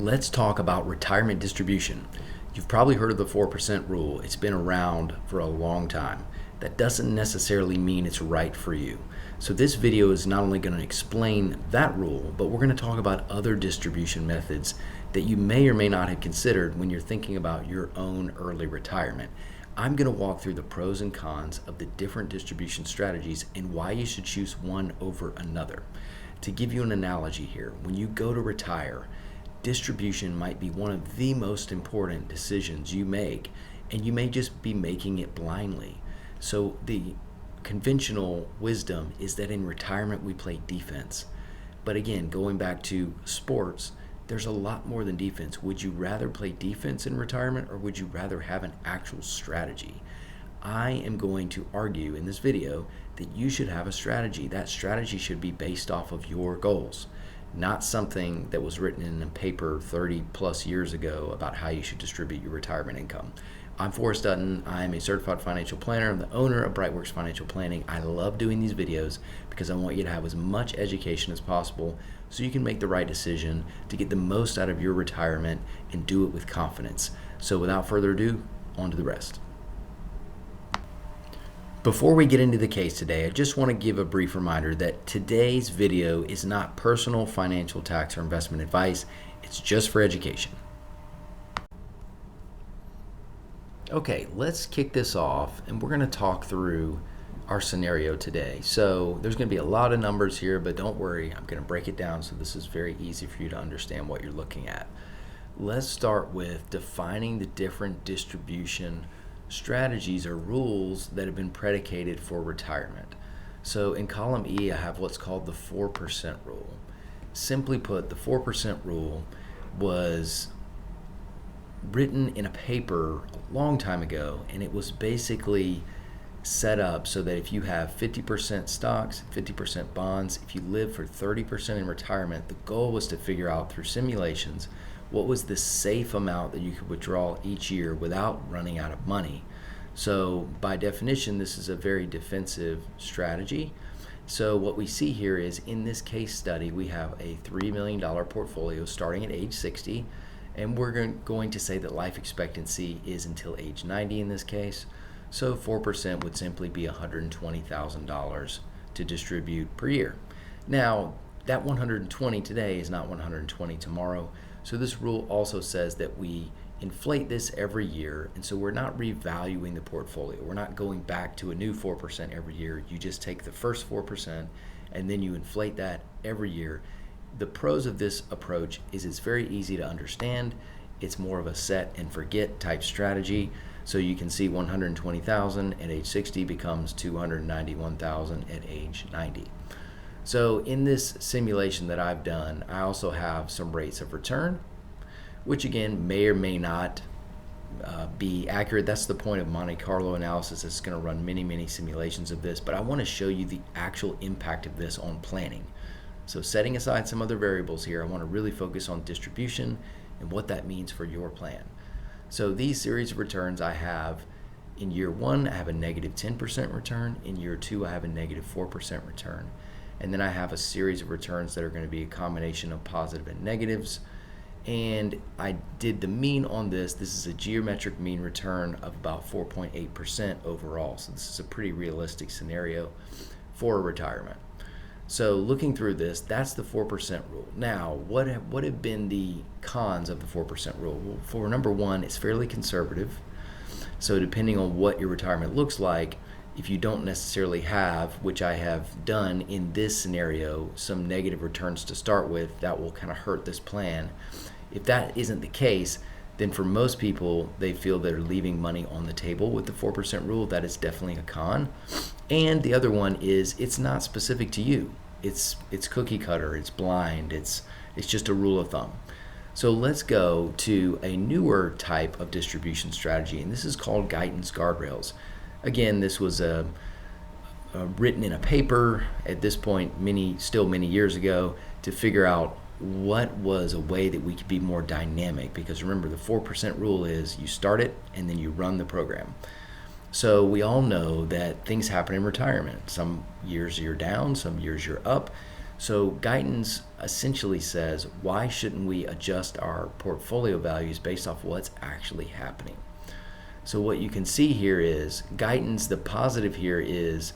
Let's talk about retirement distribution. You've probably heard of the 4% rule. It's been around for a long time. That doesn't necessarily mean it's right for you. So this video is not only going to explain that rule, but we're going to talk about other distribution methods that you may or may not have considered when you're thinking about your own early retirement. I'm going to walk through the pros and cons of the different distribution strategies and why you should choose one over another. To give you an analogy here, when you go to retire, distribution might be one of the most important decisions you make, and you may just be making it blindly. So the conventional wisdom is that in retirement we play defense. But again, going back to sports, there's a lot more than defense. Would you rather play defense in retirement, or would you rather have an actual strategy? I am going to argue in this video that you should have a strategy. That strategy should be based off of your goals, not something that was written in a paper 30 plus years ago about how you should distribute your retirement income. I'm Forrest Dutton. I'm a certified financial planner. I'm the owner of Brightworks Financial Planning. I love doing these videos because I want you to have as much education as possible so you can make the right decision to get the most out of your retirement and do it with confidence. So without further ado, on to the rest. Before we get into the case today, I just want to give a brief reminder that today's video is not personal financial, tax, or investment advice. It's just for education. Okay, let's kick this off, and we're going to talk through our scenario today. So there's going to be a lot of numbers here, but don't worry, I'm going to break it down so this is very easy for you to understand what you're looking at. Let's start with defining the different distribution strategies or rules that have been predicated for retirement. So in column E, I have what's called the 4% rule. Simply put, the 4% rule was written in a paper a long time ago, and it was basically set up so that if you have 50% stocks, 50% bonds, if you live for 30% in retirement, the goal was to figure out through simulations what was the safe amount that you could withdraw each year without running out of money. So by definition, this is a very defensive strategy. So what we see here is in this case study, we have a $3 million portfolio starting at age 60, and we're going to say that life expectancy is until age 90 in this case. So 4% would simply be $120,000 to distribute per year. Now, that 120 today is not 120 tomorrow. So this rule also says that we inflate this every year, and so we're not revaluing the portfolio. We're not going back to a new 4% every year. You just take the first 4% and then you inflate that every year. The pros of this approach is it's very easy to understand. It's more of a set and forget type strategy. So you can see 120,000 at age 60 becomes 291,000 at age 90. So in this simulation that I've done, I also have some rates of return, which again may or may not be accurate. That's the point of Monte Carlo analysis. It's going to run many simulations of this, but I want to show you the actual impact of this on planning. So setting aside some other variables here, I want to really focus on distribution and what that means for your plan. So these series of returns I have in year 1, I have a negative 10% return. In year 2, I have a negative 4% return. And then I have a series of returns that are going to be a combination of positive and negatives. And I did the mean on this. This is a geometric mean return of about 4.8% overall. So this is a pretty realistic scenario for retirement. So looking through this, that's the 4% rule. Now, what have been the cons of the 4% rule? Well, for number one, it's fairly conservative. So depending on what your retirement looks like, if you don't necessarily have, which I have done in this scenario, some negative returns to start with, that will kind of hurt this plan. If that isn't the case, then for most people, they feel they're leaving money on the table with the 4% rule. That is definitely a con. And the other one is it's not specific to you. It's cookie cutter, it's blind, it's just a rule of thumb. So let's go to a newer type of distribution strategy, and this is called Guyton's Guardrails. Again, this was written in a paper at this point many years ago to figure out what was a way that we could be more dynamic, because remember the 4% rule is you start it and then you run the program. So we all know that things happen in retirement. Some years you're down, some years you're up. So Guyton's essentially says, why shouldn't we adjust our portfolio values based off what's actually happening? So what you can see here is Guyton's, the positive here is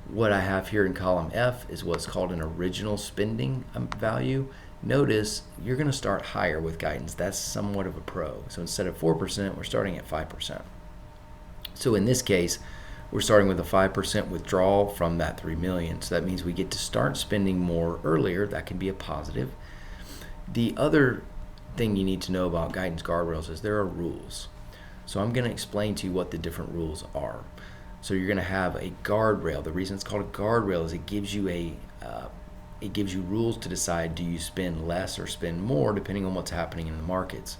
what I have here in column F is what's called an original spending value. Notice you're going to start higher with Guyton's. That's somewhat of a pro. So instead of 4%, we're starting at 5%. So in this case, we're starting with a 5% withdrawal from that $3 million. So that means we get to start spending more earlier. That can be a positive. The other thing you need to know about Guyton's Guardrails is there are rules. So I'm going to explain to you what the different rules are. So you're going to have a guardrail. The reason it's called a guardrail is it gives you rules to decide, do you spend less or spend more depending on what's happening in the markets.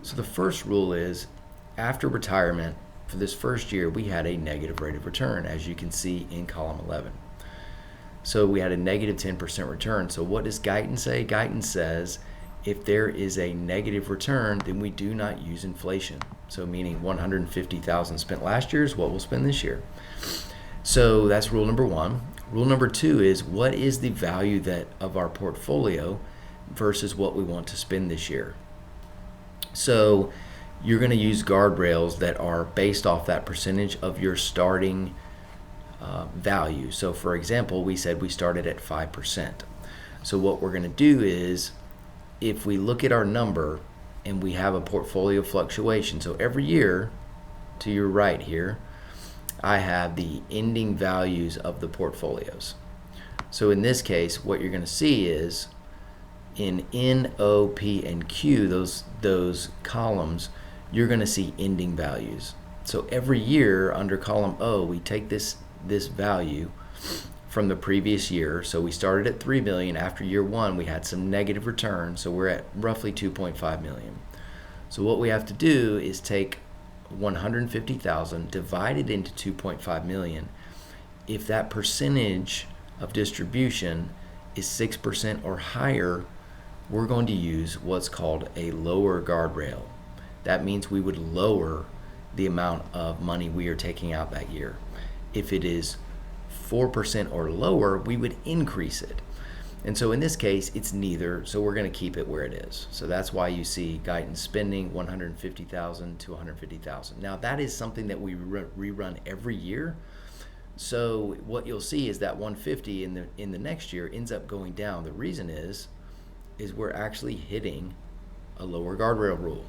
So the first rule is after retirement, for this first year, we had a negative rate of return, as you can see in column 11. So we had a negative 10% return. So what does Guyton say? Guyton says if there is a negative return, then we do not use inflation. So meaning 150,000 spent last year is what we'll spend this year. So that's rule number one. Rule number two is what is the value of our portfolio versus what we want to spend this year. So you're going to use guardrails that are based off that percentage of your starting value. So for example, we said we started at 5%. So what we're going to do is if we look at our number and we have a portfolio fluctuation, so every year to your right here, I have the ending values of the portfolios. So in this case, what you're going to see is in N, O, P, and Q, those columns, you're going to see ending values. So every year under column O, we take this value from the previous year. So we started at 3 million. After year one, we had some negative return. So we're at roughly 2.5 million. So what we have to do is take 150,000 divided into 2.5 million. If that percentage of distribution is 6% or higher, we're going to use what's called a lower guardrail. That means we would lower the amount of money we are taking out that year. If it is 4% or lower, we would increase it. And so in this case, it's neither, so we're going to keep it where it is. So that's why you see Guyton spending 150,000 to 150,000. Now that is something that we rerun every year. So what you'll see is that 150 in the next year ends up going down. The reason is we're actually hitting a lower guardrail rule.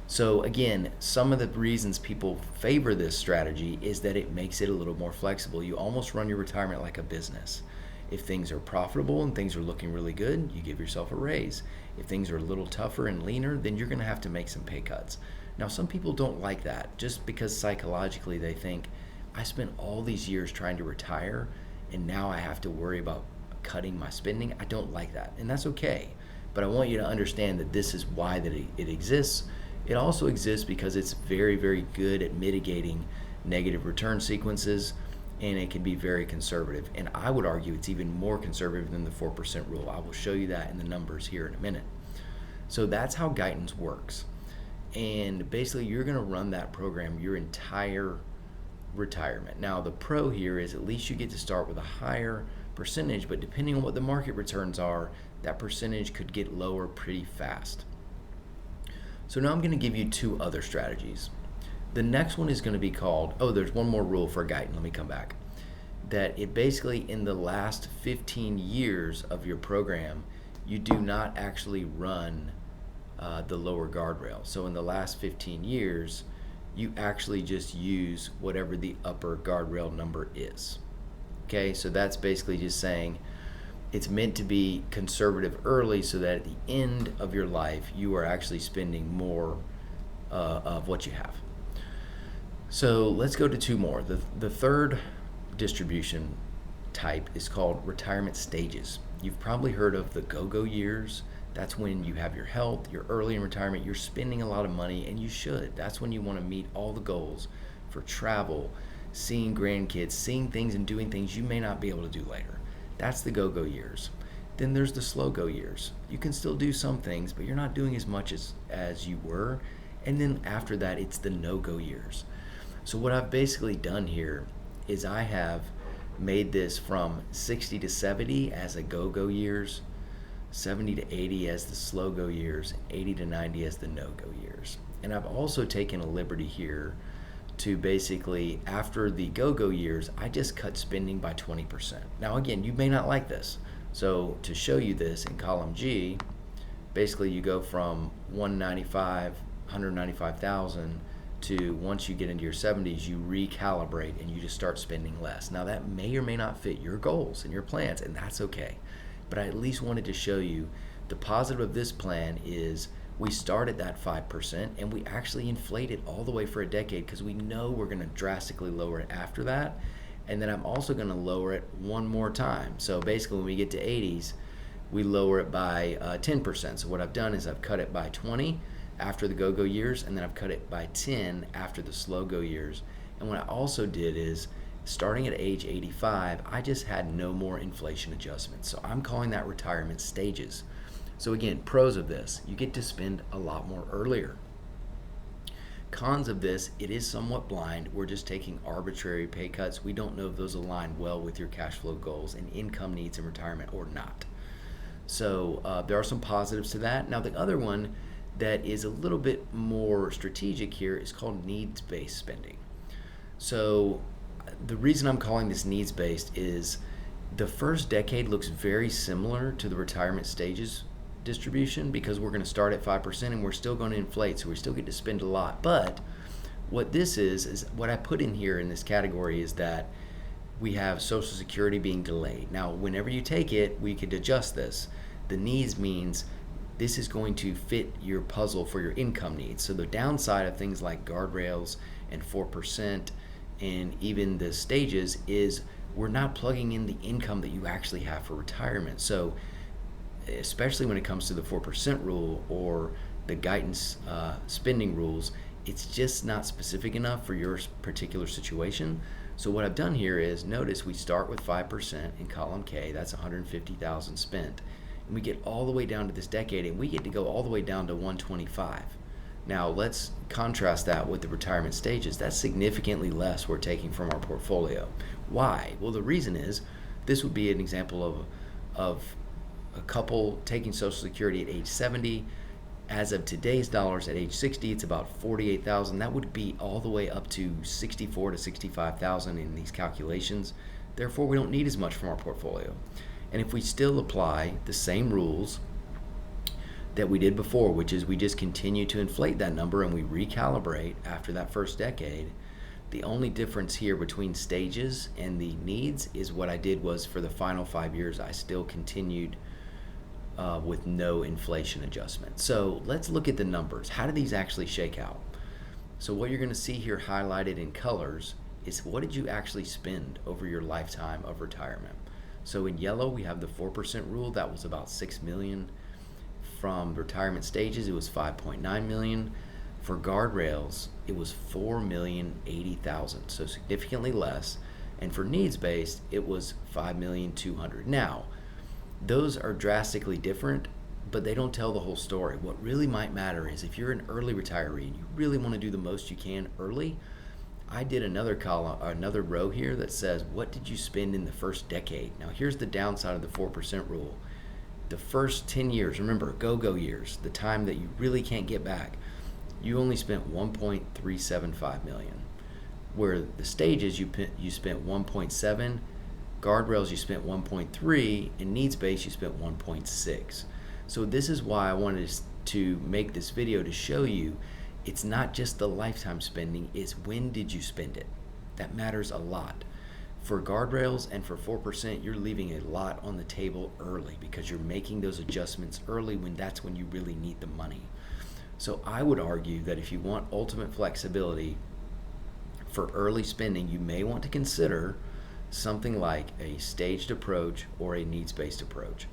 So again, some of the reasons people favor this strategy is that it makes it a little more flexible. You almost run your retirement like a business. If things are profitable and things are looking really good, you give yourself a raise. If things are a little tougher and leaner, then you're going to have to make some pay cuts. Now, some people don't like that just because psychologically they think, I spent all these years trying to retire and now I have to worry about cutting my spending. I don't like that, and that's okay. But I want you to understand that this is why that it exists. It also exists because it's very, very good at mitigating negative return sequences, and it can be very conservative. And I would argue it's even more conservative than the 4% rule. I will show you that in the numbers here in a minute. So that's how Guyton's works. And basically you're going to run that program your entire retirement. Now the pro here is at least you get to start with a higher percentage, but depending on what the market returns are, that percentage could get lower pretty fast. So now I'm going to give you two other strategies. The next one is going to be called, there's one more rule for Guyton, let me come back. That it basically in the last 15 years of your program, you do not actually run the lower guardrail. So in the last 15 years, you actually just use whatever the upper guardrail number is. Okay, so that's basically just saying it's meant to be conservative early so that at the end of your life, you are actually spending more of what you have. So let's go to two more. The third distribution type is called retirement stages. You've probably heard of the go-go years. That's when you have your health, you're early in retirement, you're spending a lot of money, and you should. That's when you want to meet all the goals for travel, seeing grandkids, seeing things and doing things you may not be able to do later. That's the go-go years. Then there's the slow-go years. You can still do some things, but you're not doing as much as you were. And then after that, it's the no-go years. So what I've basically done here is I have made this from 60 to 70 as a go-go years, 70 to 80 as the slow go years, 80 to 90 as the no go years. And I've also taken a liberty here to basically, after the go-go years, I just cut spending by 20%. Now again, you may not like this. So to show you this, in column G, basically you go from 195,000 to, once you get into your 70s, you recalibrate and you just start spending less. Now that may or may not fit your goals and your plans, and that's okay. But I at least wanted to show you the positive of this plan is we start at that 5% and we actually inflate it all the way for a decade, because we know we're going to drastically lower it after that. And then I'm also going to lower it one more time. So basically when we get to 80s, we lower it by 10%. So what I've done is I've cut it by 20 after the go-go years, and then I've cut it by 10 after the slow-go years. And what I also did is, starting at age 85, I just had no more inflation adjustments. So I'm calling that retirement stages. So again, pros of this, you get to spend a lot more earlier. Cons of this, it is somewhat blind. We're just taking arbitrary pay cuts. We don't know if those align well with your cash flow goals and income needs in retirement or not. So there are some positives to that. Now the other one that is a little bit more strategic here is called needs-based spending. So the reason I'm calling this needs-based is the first decade looks very similar to the retirement stages distribution, because we're going to start at 5% and we're still going to inflate, so we still get to spend a lot. But what this is what I put in here in this category is that we have Social Security being delayed. Now, whenever you take it, we could adjust this. The needs means this is going to fit your puzzle for your income needs. So the downside of things like Guardrails and 4% and even the stages is we're not plugging in the income that you actually have for retirement. So especially when it comes to the 4% rule or the Guyton spending rules, it's just not specific enough for your particular situation. So what I've done here is, notice we start with 5% in column K, that's 150,000 spent. And we get all the way down to this decade, and we get to go all the way down to 125. Now let's contrast that with the retirement stages. That's significantly less we're taking from our portfolio. Why? Well, the reason is, this would be an example of a couple taking Social Security at age 70. As of today's dollars, at age 60, it's about 48,000. That would be all the way up to 64 to 65,000 in these calculations. Therefore, we don't need as much from our portfolio. And if we still apply the same rules that we did before, which is we just continue to inflate that number and we recalibrate after that first decade, the only difference here between stages and the needs is what I did was, for the final 5 years, I still continued with no inflation adjustment. So let's look at the numbers. How do these actually shake out? So what you're going to see here highlighted in colors is, what did you actually spend over your lifetime of retirement? So in yellow, we have the 4% rule. That was about $6 million. From retirement stages, it was $5.9 million. For Guardrails, it was $4,080,000, so significantly less. And for needs-based, it was $5,200,000. Now, those are drastically different, but they don't tell the whole story. What really might matter is, if you're an early retiree and you really want to do the most you can early, I did another column, another row here that says, what did you spend in the first decade? Now here's the downside of the 4% rule. The first 10 years, remember, go-go years, the time that you really can't get back, you only spent $1.375 million. Where the stages, you spent 1.7, Guardrails you spent 1.3, and needs-based you spent 1.6. So this is why I wanted to make this video, to show you it's not just the lifetime spending, it's when did you spend it. That matters a lot. For Guardrails and for 4%, you're leaving a lot on the table early, because you're making those adjustments early when that's when you really need the money. So I would argue that if you want ultimate flexibility for early spending, you may want to consider something like a staged approach or a needs-based approach.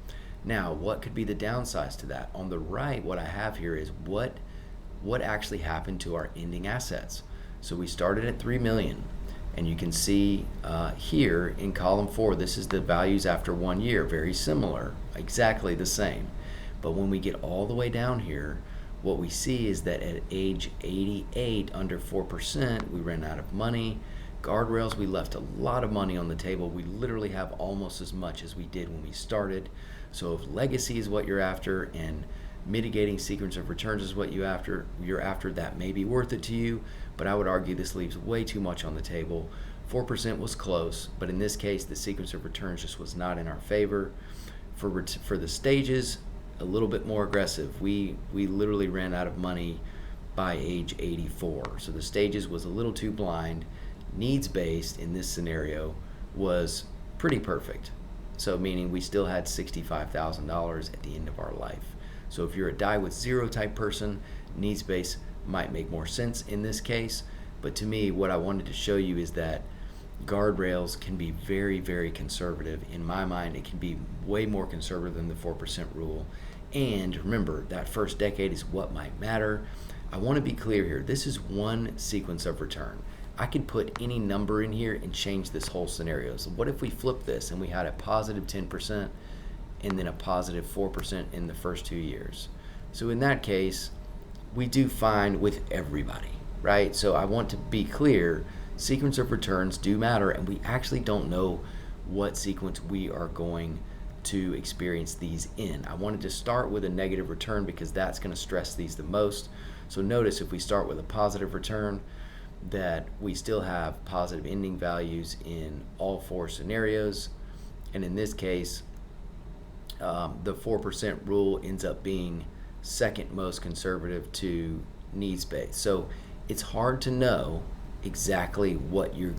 Now, what could be the downsides to that? On the right, what I have here is what actually happened to our ending assets. So we started at 3 million, and you can see here in column 4, this is the values after 1 year, very similar, exactly the same. But when we get all the way down here, what we see is that at age 88, under 4%, we ran out of money. Guardrails, we left a lot of money on the table. We literally have almost as much as we did when we started. So if legacy is what you're after and mitigating sequence of returns is what you're after, that may be worth it to you, but I would argue this leaves way too much on the table. 4% was close, but in this case, the sequence of returns just was not in our favor. For the stages, a little bit more aggressive. We literally ran out of money by age 84. So the stages was a little too blind. Needs-based in this scenario was pretty perfect. So meaning we still had $65,000 at the end of our life. So if you're a die with zero type person, needs-based might make more sense in this case. But to me, what I wanted to show you is that guardrails can be very, very conservative. In my mind, it can be way more conservative than the 4% rule. And remember, that first decade is what might matter. I want to be clear here. This is one sequence of return. I could put any number in here and change this whole scenario. So what if we flip this and we had a positive 10% and then a positive 4% in the first 2 years? So in that case, we do fine with everybody, right? So I want to be clear, sequence of returns do matter, and we actually don't know what sequence we are going to experience these in. I wanted to start with a negative return because that's going to stress these the most. So notice if we start with a positive return, that we still have positive ending values in all 4 scenarios. And in this case, the 4% rule ends up being second most conservative to needs-based. So it's hard to know exactly what your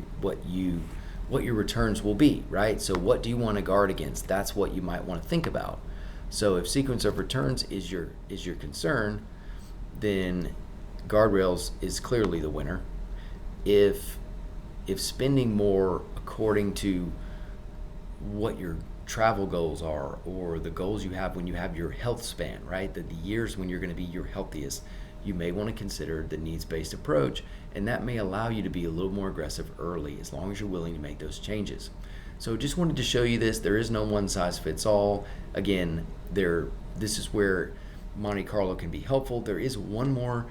returns will be, right? So what do you want to guard against? That's what you might want to think about. So if sequence of returns is your concern, then guardrails is clearly the winner. If spending more according to what your travel goals are, or the goals you have when you have your health span, right? The years when you're going to be your healthiest, you may want to consider the needs-based approach, and that may allow you to be a little more aggressive early as long as you're willing to make those changes. So just wanted to show you this. There is no one size fits all. Again, this is where Monte Carlo can be helpful. There is one more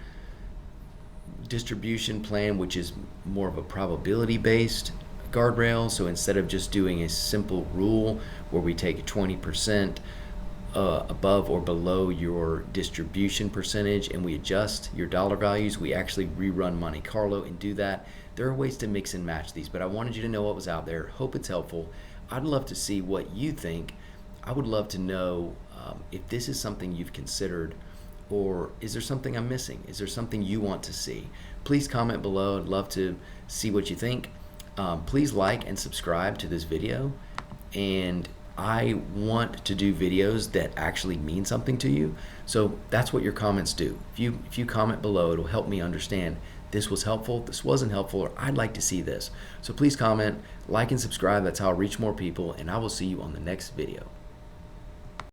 distribution plan, which is more of a probability-based guardrail. So instead of just doing a simple rule where we take 20% above or below your distribution percentage and we adjust your dollar values, we actually rerun Monte Carlo and do that. There are ways to mix and match these, but I wanted you to know what was out there. Hope it's helpful. I'd love to see what you think. I would love to know if this is something you've considered, or is there something I'm missing? Is there something you want to see? Please comment below. I'd love to see what you think. Please like and subscribe to this video, and I want to do videos that actually mean something to you. So that's what your comments do. If you comment below, it'll help me understand this was helpful, this wasn't helpful, or I'd like to see this. So please comment, like, and subscribe. That's how I'll reach more people, and I will see you on the next video.